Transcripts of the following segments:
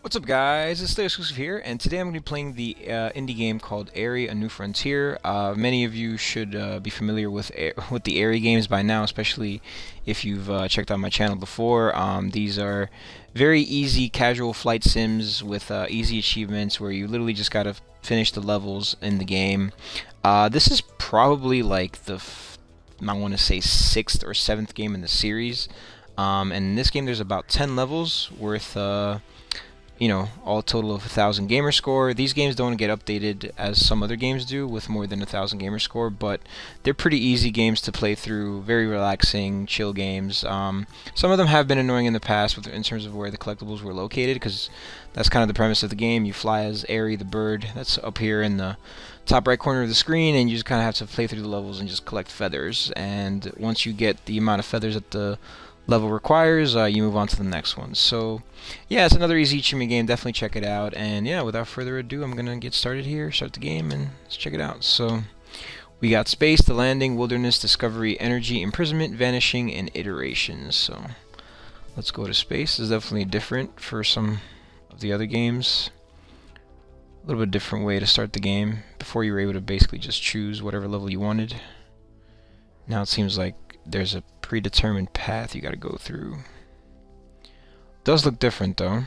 What's up, guys? It's Xclusive here, and today I'm going to be playing the indie game called AERY: A New Frontier. Many of you should be familiar with the AERY games by now, especially if you've checked out my channel before. These are very easy, casual flight sims with easy achievements where you literally just gotta finish the levels in the game. This is probably like I want to say 6th or 7th game in the series. And in this game, there's about 10 levels worth. All total of 1,000 gamer score. These games don't get updated as some other games do with more than 1,000 gamer score, but they're pretty easy games to play through, very relaxing, chill games. Some of them have been annoying in the past in terms of where the collectibles were located, because that's kind of the premise of the game. You fly as AERY, the bird that's up here in the top right corner of the screen, and you just kind of have to play through the levels and just collect feathers. And once you get the amount of feathers that the level requires, you move on to the next one. So yeah, it's another easy achievement game. Definitely check it out. And yeah, without further ado, I'm gonna get started here, start the game, and let's check it out. So we got space, the landing, wilderness, discovery, energy, imprisonment, vanishing, and iterations. So let's go to space. This is definitely different for some of the other games. A little bit different way to start the game. Before, you were able to basically just choose whatever level you wanted. Now it seems like there's a predetermined path you gotta go through. Does look different though.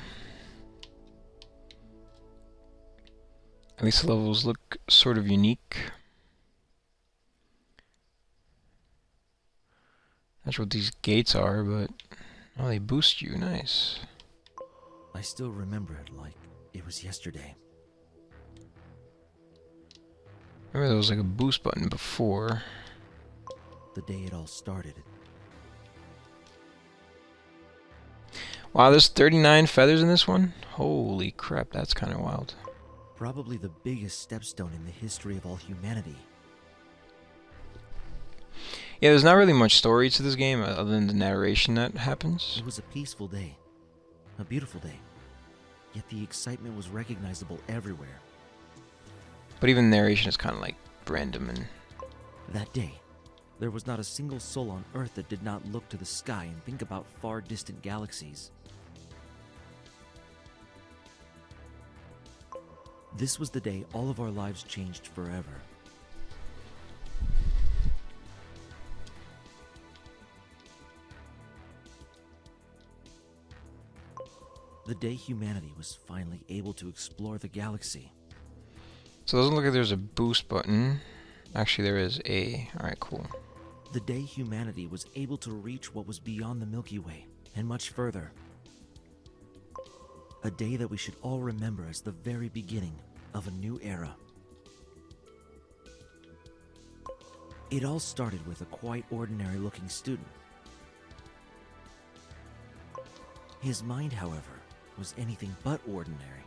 At least the levels look sort of unique. Not sure what these gates are, but oh, they boost you. Nice. I still remember it like it was yesterday. Remember there was like a boost button before. The day it all started. Wow, there's 39 feathers in this one? Holy crap, that's kind of wild. Probably the biggest stepstone in the history of all humanity. Yeah, there's not really much story to this game other than the narration that happens. It was a peaceful day. A beautiful day. Yet the excitement was recognizable everywhere. But even the narration is kind of like random and... That day, there was not a single soul on Earth that did not look to the sky and think about far distant galaxies. This was the day all of our lives changed forever. The day humanity was finally able to explore the galaxy. So it doesn't look like there's a boost button. Actually, there is a... Alright, cool. The day humanity was able to reach what was beyond the Milky Way, and much further. A day that we should all remember as the very beginning of a new era. It all started with a quite ordinary-looking student. His mind, however, was anything but ordinary.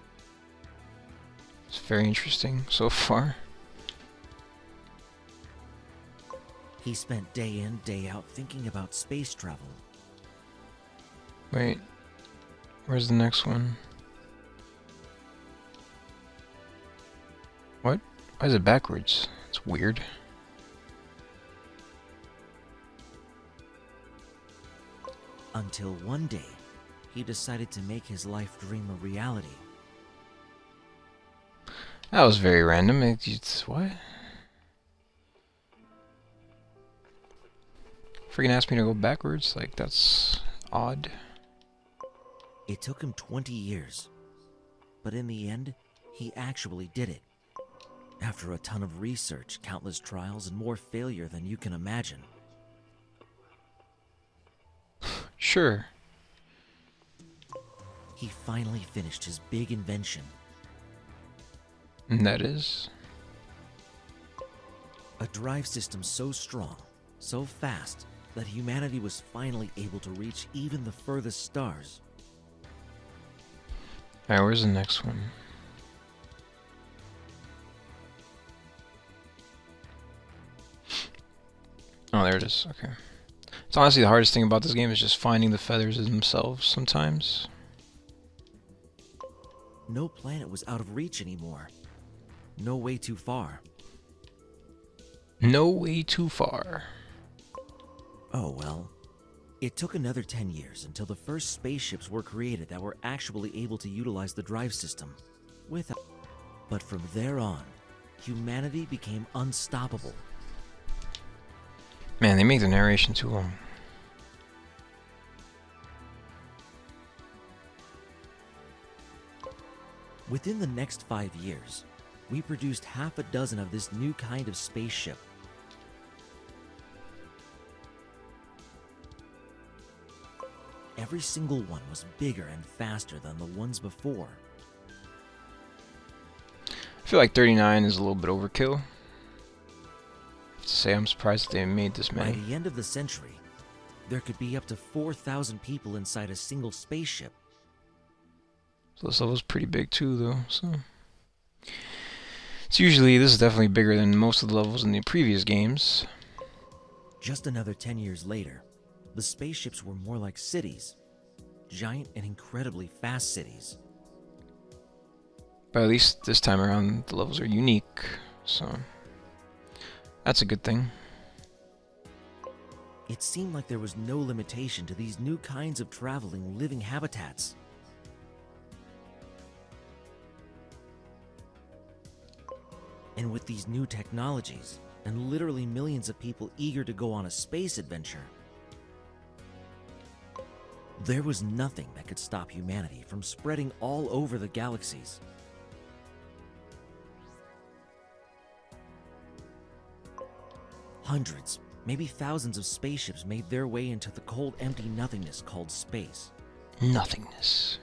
It's very interesting so far. He spent day in, day out thinking about space travel. Wait, where's the next one? What? Why is it backwards? It's weird. Until one day, he decided to make his life dream a reality. That was very random. It's what? Freaking asked me to go backwards? Like, that's odd. It took him 20 years, but in the end, he actually did it. After a ton of research, countless trials, and more failure than you can imagine. Sure. He finally finished his big invention. And that is? A drive system so strong, so fast, that humanity was finally able to reach even the furthest stars. Alright, where's the next one? Oh, there it is. Okay. It's honestly the hardest thing about this game is just finding the feathers themselves sometimes. No planet was out of reach anymore. No way too far. No way too far. Oh well. It took another 10 years until the first spaceships were created that were actually able to utilize the drive system. But from there on, humanity became unstoppable. Man, they make the narration too long. Within the next 5 years, we produced half a dozen of this new kind of spaceship. Every single one was bigger and faster than the ones before. I feel like 39 is a little bit overkill. To say I'm surprised that they made this By many. the end of the century, there could be up to 4,000 people inside a single spaceship. So this level's pretty big too, though. So this is definitely bigger than most of the levels in the previous games. Just another 10 years later, the spaceships were more like cities. Giant and incredibly fast cities. But at least this time around, the levels are unique. So that's a good thing. It seemed like there was no limitation to these new kinds of traveling, living habitats. And with these new technologies, and literally millions of people eager to go on a space adventure, there was nothing that could stop humanity from spreading all over the galaxies. Hundreds, maybe thousands of spaceships made their way into the cold, empty nothingness called space. Nothingness.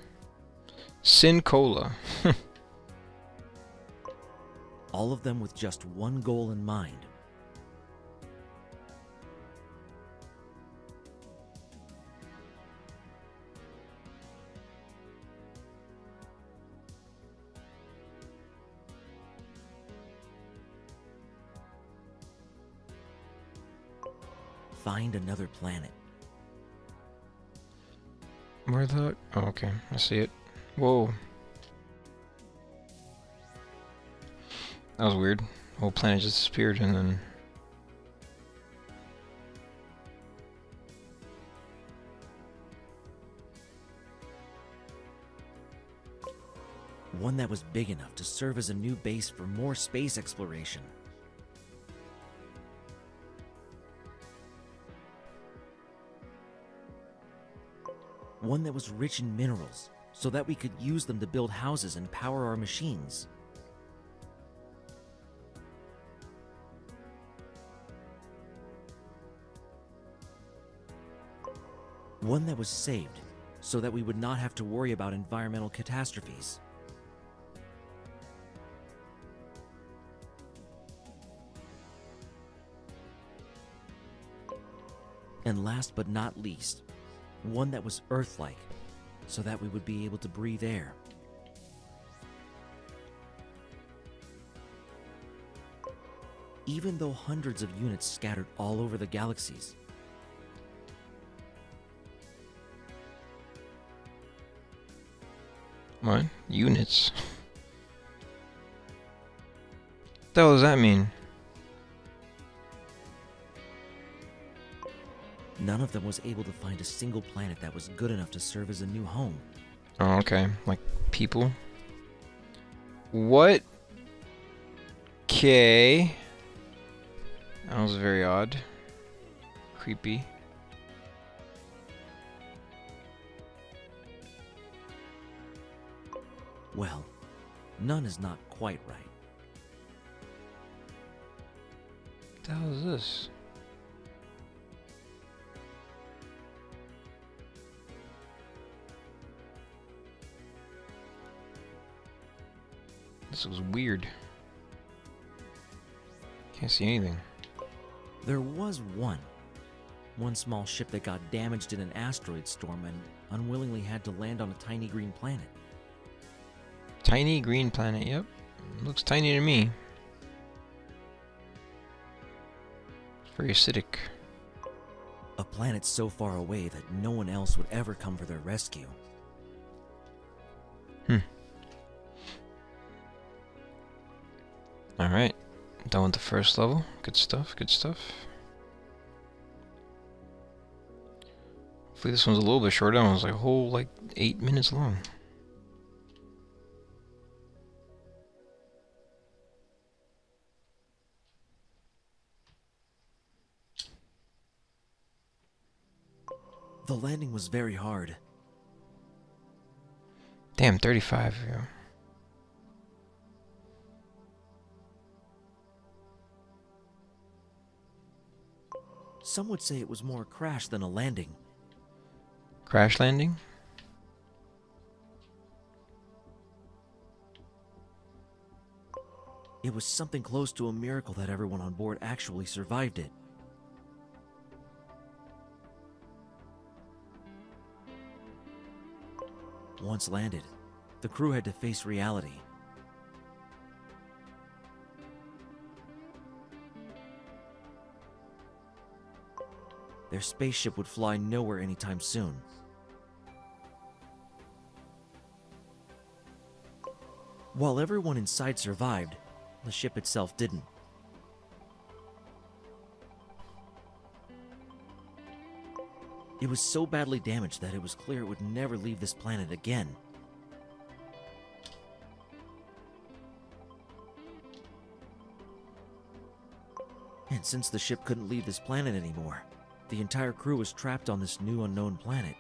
Sin Cola. All of them with just one goal in mind. Find another planet. Where the? Oh, okay. I see it. Whoa. That was weird. The whole planet just disappeared and then... One that was big enough to serve as a new base for more space exploration. One that was rich in minerals, so that we could use them to build houses and power our machines. One that was saved, so that we would not have to worry about environmental catastrophes. And last but not least, one that was Earth-like, so that we would be able to breathe air. Even though hundreds of units scattered all over the galaxies, What? Units? What the hell does that mean? none of them was able to find a single planet that was good enough to serve as a new home. Oh, okay. Like people. What? Okay. That was very odd. Creepy. Well, none is not quite right. What the hell is this? This was weird. Can't see anything. There was one small ship that got damaged in an asteroid storm and unwillingly had to land on a tiny green planet. Tiny green planet, yep. Looks tiny to me. It's very acidic. A planet so far away that no one else would ever come for their rescue. Alright. Done with the first level. Good stuff, good stuff. Hopefully this one's a little bit shorter. That one's like a whole like 8 minutes long. The landing was very hard. Damn, 35. Yeah. Some would say it was more a crash than a landing. Crash landing? It was something close to a miracle that everyone on board actually survived it. Once landed, the crew had to face reality. Their spaceship would fly nowhere anytime soon. While everyone inside survived, the ship itself didn't. It was so badly damaged that it was clear it would never leave this planet again. And since the ship couldn't leave this planet anymore, the entire crew was trapped on this new unknown planet.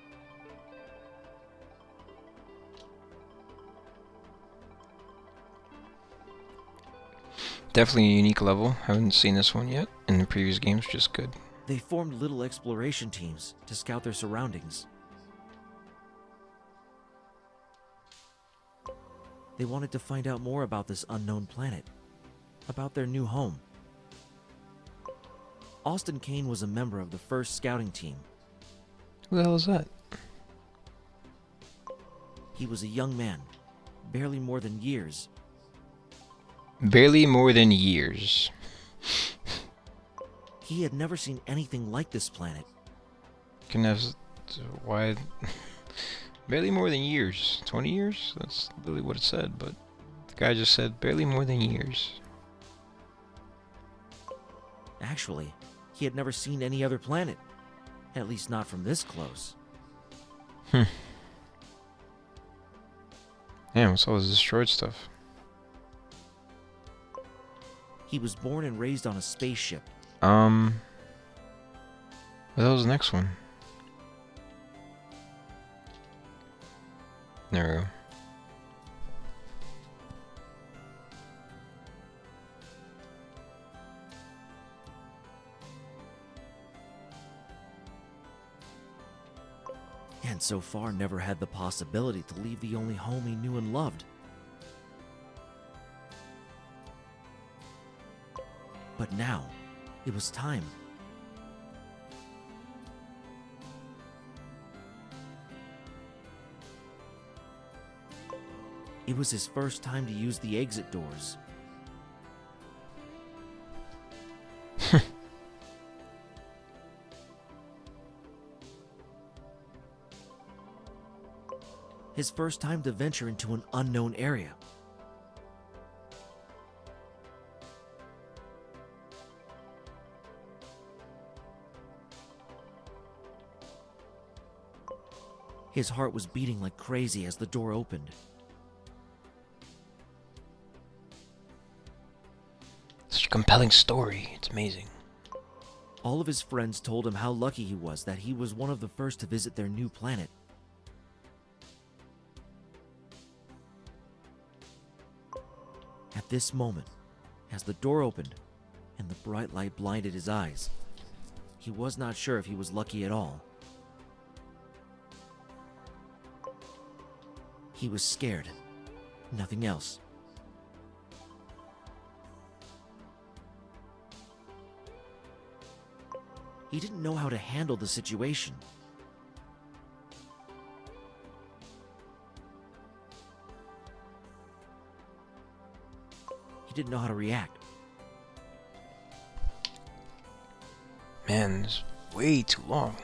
Definitely a unique level. Haven't seen this one yet in the previous games, which is good. They formed little exploration teams to scout their surroundings. They wanted to find out more about this unknown planet, about their new home. Austin Kane was a member of the first scouting team. Who the hell is that? He was a young man, barely more than years. Barely more than years. He had never seen anything like this planet. Can have why? Barely more than years. 20 years? That's really what it said, but the guy just said barely more than years. Actually, he had never seen any other planet. At least not from this close. Damn, what's all this destroyed stuff? He was born and raised on a spaceship. What was the next one? There we go. And so far never had the possibility to leave the only home he knew and loved. But now, it was time. It was his first time to use the exit doors. His first time to venture into an unknown area. His heart was beating like crazy as the door opened. Such a compelling story. It's amazing. All of his friends told him how lucky he was that he was one of the first to visit their new planet. At this moment, as the door opened and the bright light blinded his eyes, he was not sure if he was lucky at all. He was scared, nothing else. He didn't know how to handle the situation. He didn't know how to react. Man, it's way too long.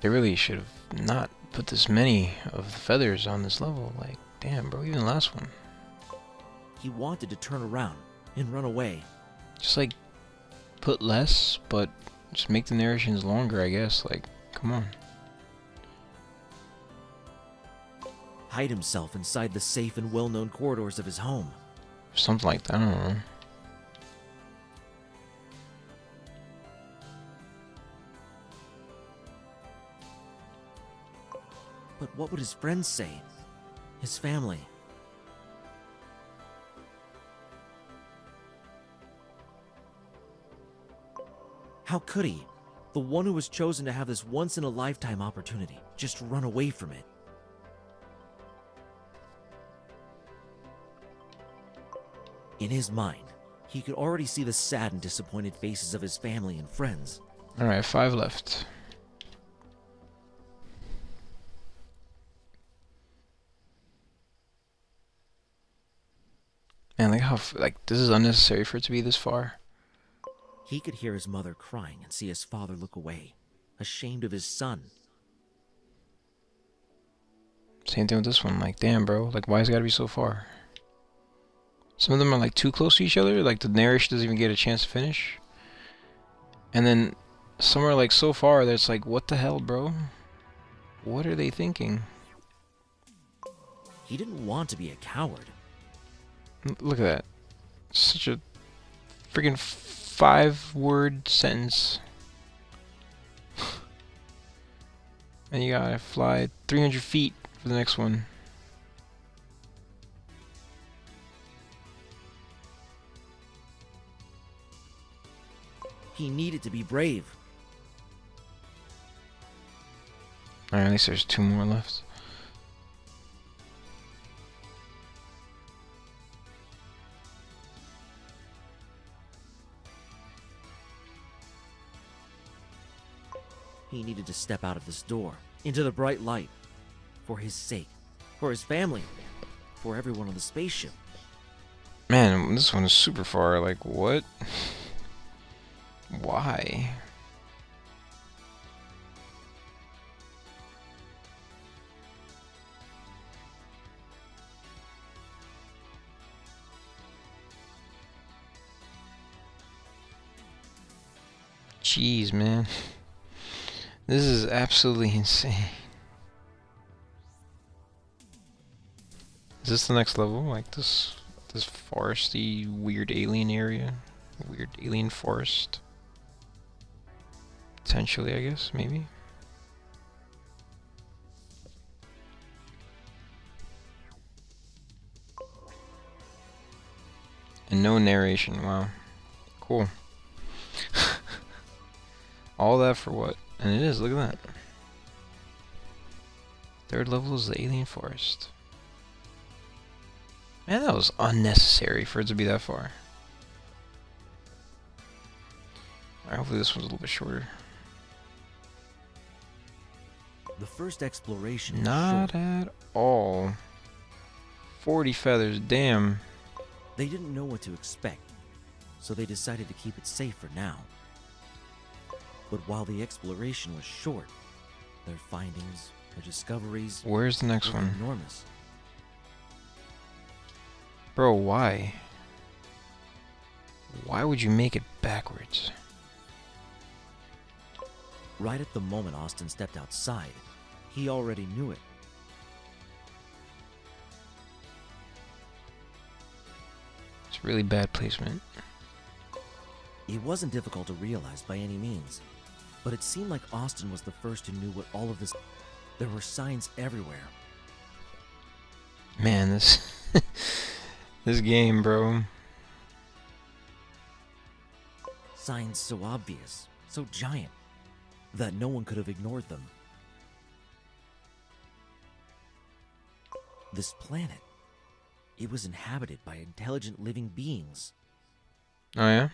They really should have not put this many of the feathers on this level. Like, damn, bro, even the last one. He wanted to turn around and run away. Just like put less, but just make the narrations longer, I guess. Like, come on. Hide himself inside the safe and well-known corridors of his home. Something like that, I don't know. But what would his friends say? His family? How could he? The one who was chosen to have this once-in-a-lifetime opportunity, just run away from it. In his mind, he could already see the sad and disappointed faces of his family and friends. Alright, 5 left. Man, like how, like, this is unnecessary for it to be this far. He could hear his mother crying and see his father look away, ashamed of his son. Same thing with this one. Like, damn, bro. Like, why has it gotta be so far? Some of them are, like, too close to each other. Like, the narration doesn't even get a chance to finish. And then some are, like, so far that it's like, what the hell, bro? What are they thinking? He didn't want to be a coward. Look at that. Such a freaking 5-word sentence. And you gotta fly 300 feet for the next one. He needed to be brave. Alright, at least there's 2 more left. He needed to step out of this door, into the bright light. For his sake. For his family. For everyone on the spaceship. Man, this one is super far. Like, what? Why? Jeez, man. This is absolutely insane. Is this the next level? Like this foresty weird alien area? Weird alien forest? Potentially, I guess, maybe. And no narration, wow. Cool. All that for what? And it is, look at that. 3rd level is the alien forest. Man, that was unnecessary for it to be that far. Alright, hopefully this one's a little bit shorter. The first exploration was Not short. at all. 40 feathers, damn. They didn't know what to expect, so they decided to keep it safe for now. But while the exploration was short, their findings, their discoveries Where's the next were one? enormous. Bro, why? Why would you make it backwards? Right at the moment Austin stepped outside, he already knew it. It's really bad placement. It wasn't difficult to realize by any means, but it seemed like Austin was the first who knew what all of this. There were signs everywhere. Man, this this game, bro. Signs so obvious, so giant, that no one could have ignored them. This planet, it was inhabited by intelligent living beings. Oh yeah?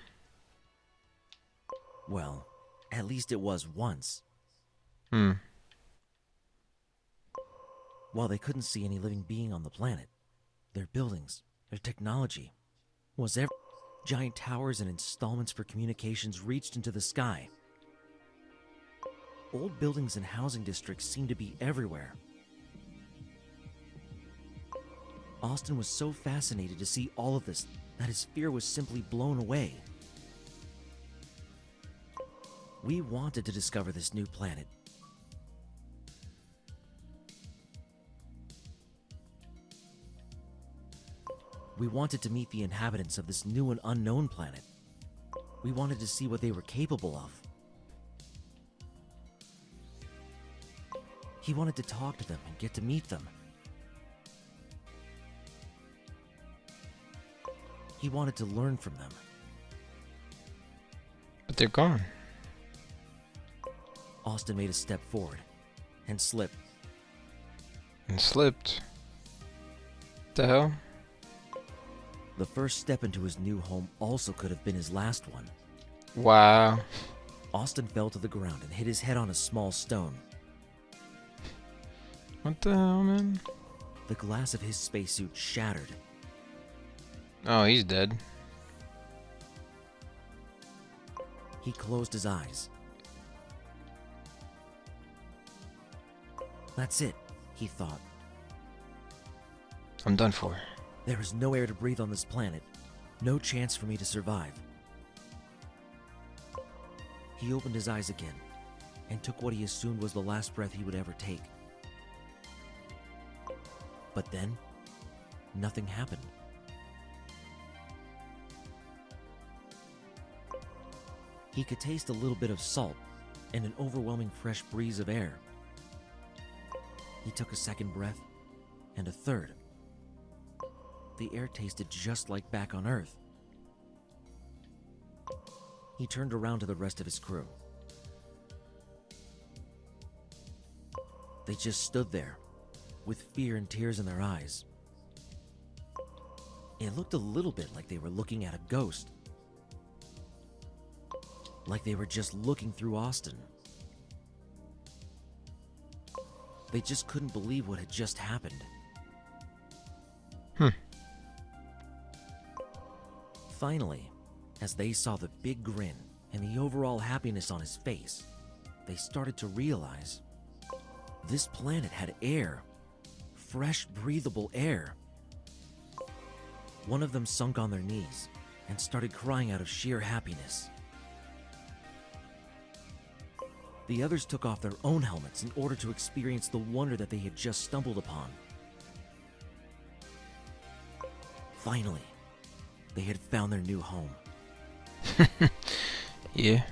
Well, at least it was once. Hmm. While they couldn't see any living being on the planet, their buildings, their technology, was giant towers and installments for communications reached into the sky. Old buildings and housing districts seemed to be everywhere. Austin was so fascinated to see all of this that his fear was simply blown away. We wanted to discover this new planet. We wanted to meet the inhabitants of this new and unknown planet. We wanted to see what they were capable of. He wanted to talk to them and get to meet them. He wanted to learn from them. But they're gone. Austin made a step forward and slipped. And slipped. The hell? The first step into his new home also could have been his last one. Wow. Austin fell to the ground and hit his head on a small stone. What the hell, man? The glass of his spacesuit shattered. Oh, he's dead. He closed his eyes. That's it, he thought. I'm done for. There is no air to breathe on this planet. No chance for me to survive. He opened his eyes again and took what he assumed was the last breath he would ever take. But then, nothing happened. He could taste a little bit of salt and an overwhelming fresh breeze of air. He took a second breath and a third. The air tasted just like back on Earth. He turned around to the rest of his crew. They just stood there, with fear and tears in their eyes. It looked a little bit like they were looking at a ghost. Like they were just looking through Austin. They just couldn't believe what had just happened. Finally, as they saw the big grin and the overall happiness on his face, they started to realize this planet had air, fresh, breathable air. One of them sunk on their knees and started crying out of sheer happiness. The others took off their own helmets in order to experience the wonder that they had just stumbled upon. Finally, they had found their new home. Yeah.